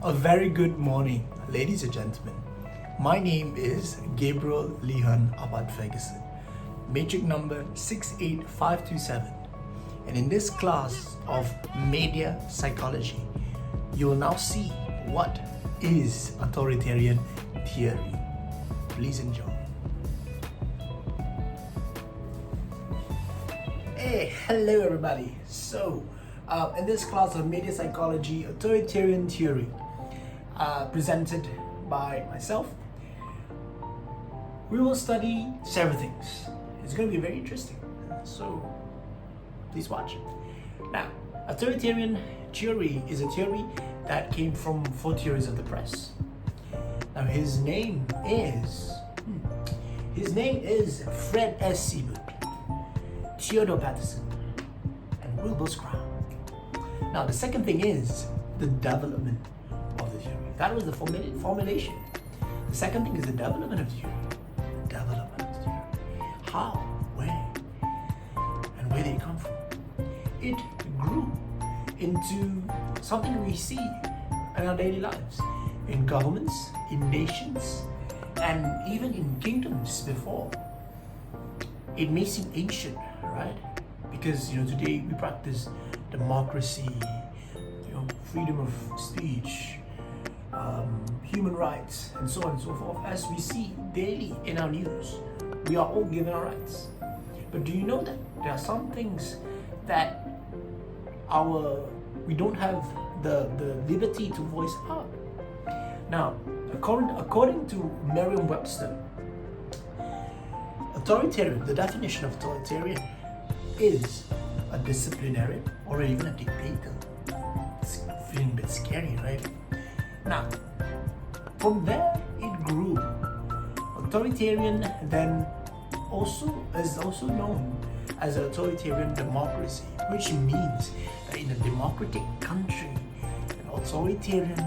A very good morning, ladies and gentlemen. My name is Gabriel Lehan Abad Ferguson, matric number 68527. And in this class of media psychology, you will now see what is authoritarian theory. Please enjoy. Hey, hello everybody. So, in this class of media psychology, authoritarian theory, presented by myself, we will study several things. It's going to be very interesting. So, please watch. Now, authoritarian theory is a theory that came from four theories of the press. Now, his name is Fred S. Seaboot, Theodore Patterson, and Wilbur Scrum. Now, the second thing is the development of the theory. That was the formulation. The second thing is the development of the theory. The development of the theory. How, where, and where did it come from? It grew into something we see in our daily lives, in governments, in nations, and even in kingdoms before. It may seem ancient, right? Because today we practice democracy, freedom of speech, human rights, and so on and so forth. As we see daily in our news, we are all given our rights. But do you know that there are some things that we don't have the liberty to voice out? Now, according to Merriam-Webster, authoritarian, the definition of authoritarian is a disciplinarian or even a dictator. It's feeling a bit scary, right? Now, from there it grew. Authoritarian then is also known as an authoritarian democracy, which means that in a democratic country, an authoritarian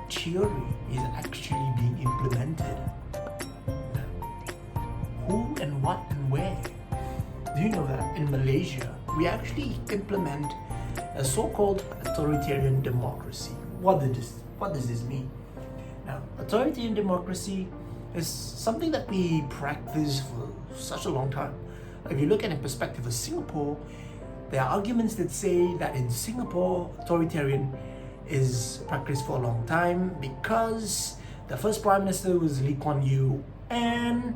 theory is actually being implemented. Who and what and where? Do you know that in Malaysia, we actually implement a so-called authoritarian democracy? What does this mean? Now, authoritarian democracy is something that we practice for such a long time. If you look at it in perspective of Singapore, there are arguments that say that in Singapore, authoritarian is practiced for a long time because the first Prime Minister was Lee Kuan Yew, and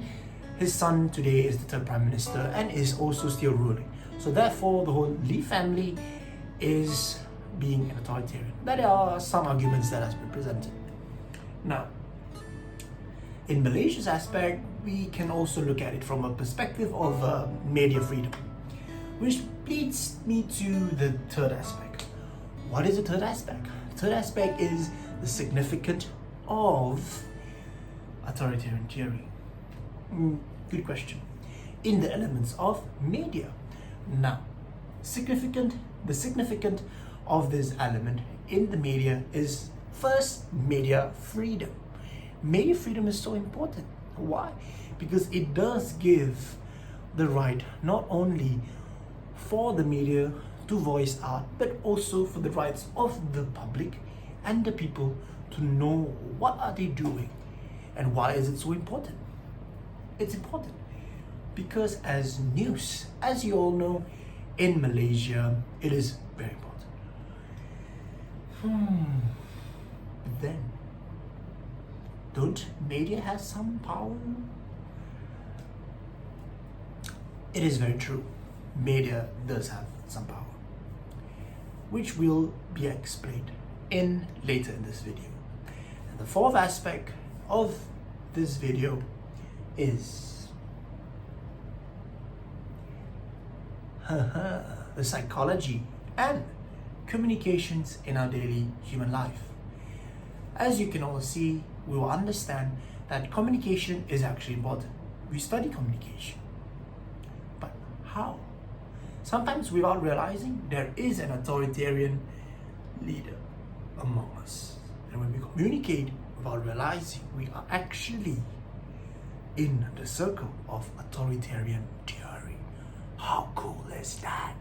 his son today is the third Prime Minister and is also still ruling. So therefore, the whole Lee family is being an authoritarian. There are some arguments that has been presented. Now, in Malaysia's aspect, we can also look at it from a perspective of media freedom, which leads me to the third aspect. What is the third aspect? The third aspect is the significance of authoritarian theory. Good question. In the elements of media. Now, the significance of this element in the media is first media freedom. Media freedom is so important. Why? Because it does give the right not only for the media to voice out, but also for the rights of the public and the people to know what are they doing and why is it so important. It's important because as news, as you all know, in Malaysia, it is very important. But then, don't media have some power? It is very true. Media does have some power, which will be explained later in this video. And the fourth aspect of this video is the psychology and communications in our daily human life. As you can all see, we will understand that communication is actually important. We study communication. But how? Sometimes without realizing, there is an authoritarian leader among us. And when we communicate without realizing, we are actually in the circle of authoritarian theory. How cool is that?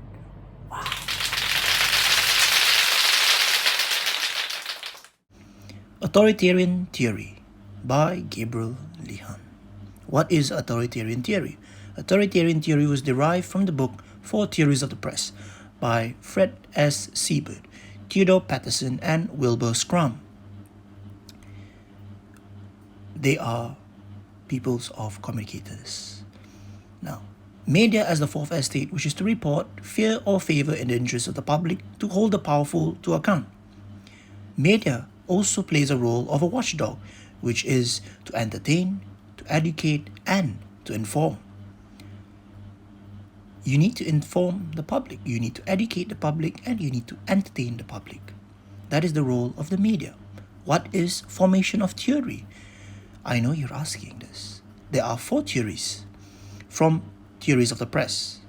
Wow. Authoritarian Theory by Gabriel Lihan. What is authoritarian theory? Authoritarian theory was derived from the book Four Theories of the Press by Fred S. Seabird, Theodore Patterson, and Wilbur Scrum. They are peoples of communicators. Now, media as the fourth estate wishes to report, fear or favor in the interest of the public, to hold the powerful to account. Media also plays a role of a watchdog, which is to entertain, to educate, and to inform. You need to inform the public, you need to educate the public, and you need to entertain the public. That is the role of the media. What is formation of theory? I know you're asking this. There are four theories from theories of the press: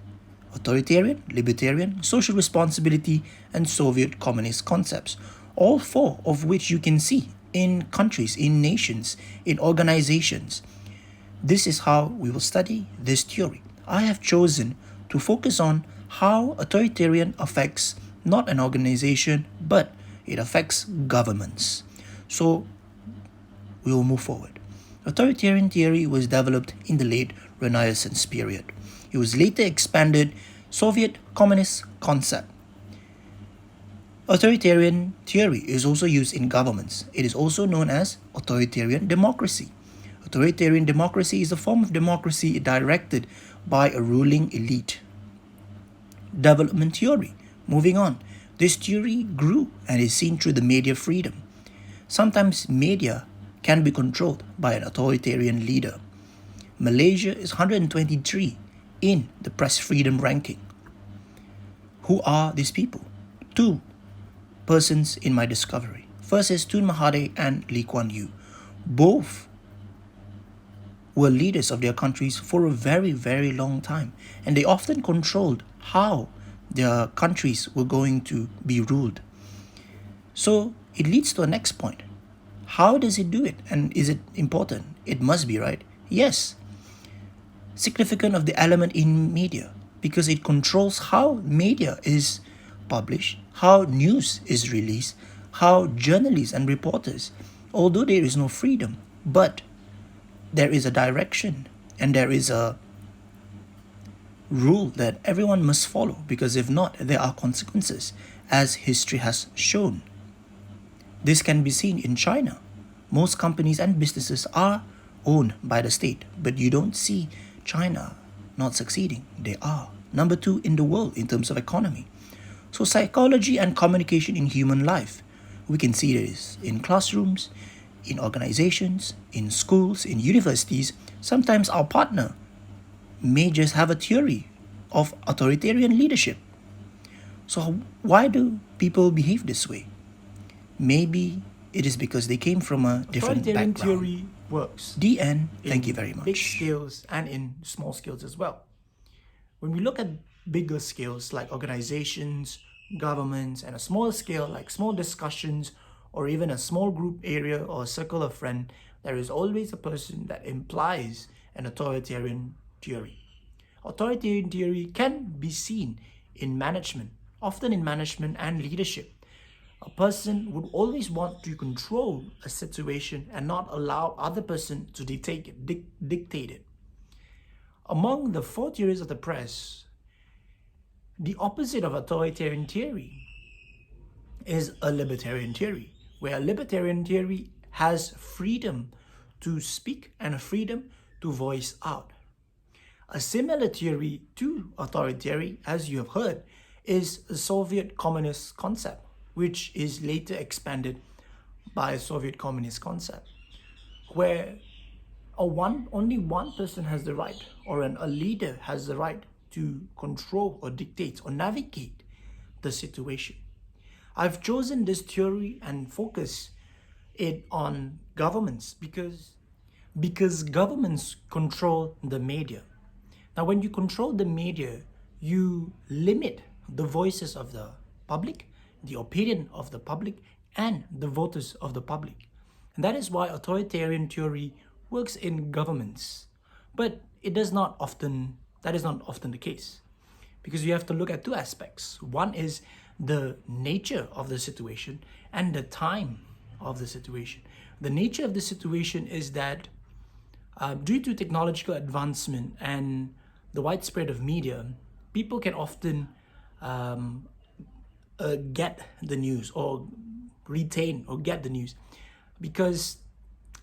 authoritarian, libertarian, social responsibility, and Soviet communist concepts, all four of which you can see in countries, in nations, in organizations. This is how we will study this theory. I have chosen to focus on how authoritarian affects not an organization, but it affects governments. So we will move forward. Authoritarian theory was developed in the late Renaissance period. It was later expanded Soviet communist concept. Authoritarian theory is also used in governments. It is also known as authoritarian democracy. Authoritarian democracy is a form of democracy directed by a ruling elite. Development theory. Moving on. This theory grew and is seen through the media freedom. Sometimes media can be controlled by an authoritarian leader. Malaysia is 123 in the press freedom ranking. Who are these people? Two persons in my discovery. First is Tun Mahathir and Lee Kuan Yew. Both were leaders of their countries for a very, very long time, and they often controlled how their countries were going to be ruled. So it leads to a next point. How does it do it, and is it important? It must be, right? Yes. Significant of the element in media, because it controls how media is published, how news is released, how journalists and reporters, although there is no freedom, but there is a direction and there is a rule that everyone must follow, because if not, there are consequences, as history has shown. This can be seen in China. Most companies and businesses are owned by the state, but you don't see China not succeeding. They are number 2 in the world in terms of economy. So psychology and communication in human life, we can see this in classrooms, in organizations, in schools, in universities. Sometimes our partner may just have a theory of authoritarian leadership. So why do people behave this way? Maybe it is because they came from a different background. Theory works. The end. Thank you very much. Big scales and in small scales as well. When we look at bigger scales like organizations, governments, and a smaller scale like small discussions or even a small group area or a circle of friends, there is always a person that implies an authoritarian theory. Authoritarian theory can be seen in management, often in management and leadership. A person would always want to control a situation and not allow other person to dictate it. Among the 4 theories of the press, the opposite of authoritarian theory is a libertarian theory, where a libertarian theory has freedom to speak and a freedom to voice out. A similar theory to authoritarian, as you have heard, is the Soviet communist concept, which is later expanded by a Soviet communist concept, where only one person has the right, or a leader has the right to control or dictate or navigate the situation. I've chosen this theory and focus it on governments because governments control the media. Now, when you control the media, you limit the voices of the public, the opinion of the public, and the voters of the public. And that is why authoritarian theory works in governments. But that is not often the case, because you have to look at 2 aspects. One is the nature of the situation and the time of the situation. The nature of the situation is that due to technological advancement and the widespread of media, people can often get the news or retain or get the news, because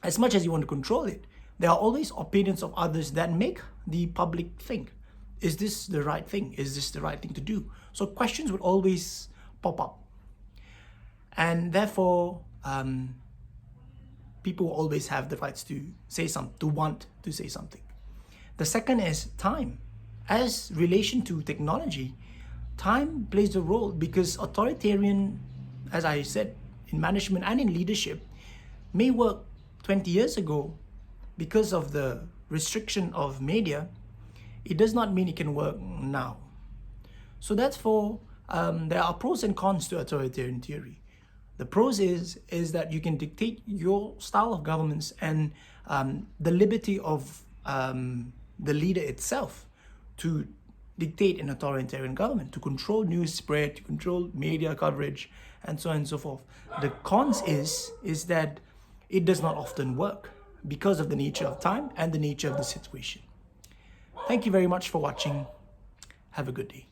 as much as you want to control it, there are always opinions of others that make the public think, is this the right thing? Is this the right thing to do? So questions would always pop up. And therefore, people will always have the rights to say something, to want to say something. The second is time. As relation to technology, time plays a role, because authoritarian, as I said, in management and in leadership, may work 20 years ago. Because of the restriction of media, it does not mean it can work now. So therefore, there are pros and cons to authoritarian theory. The pros is that you can dictate your style of governance and the liberty of the leader itself to dictate an authoritarian government, to control news spread, to control media coverage, and so on and so forth. The cons is that it does not often work because of the nature of time and the nature of the situation. Thank you very much for watching. Have a good day.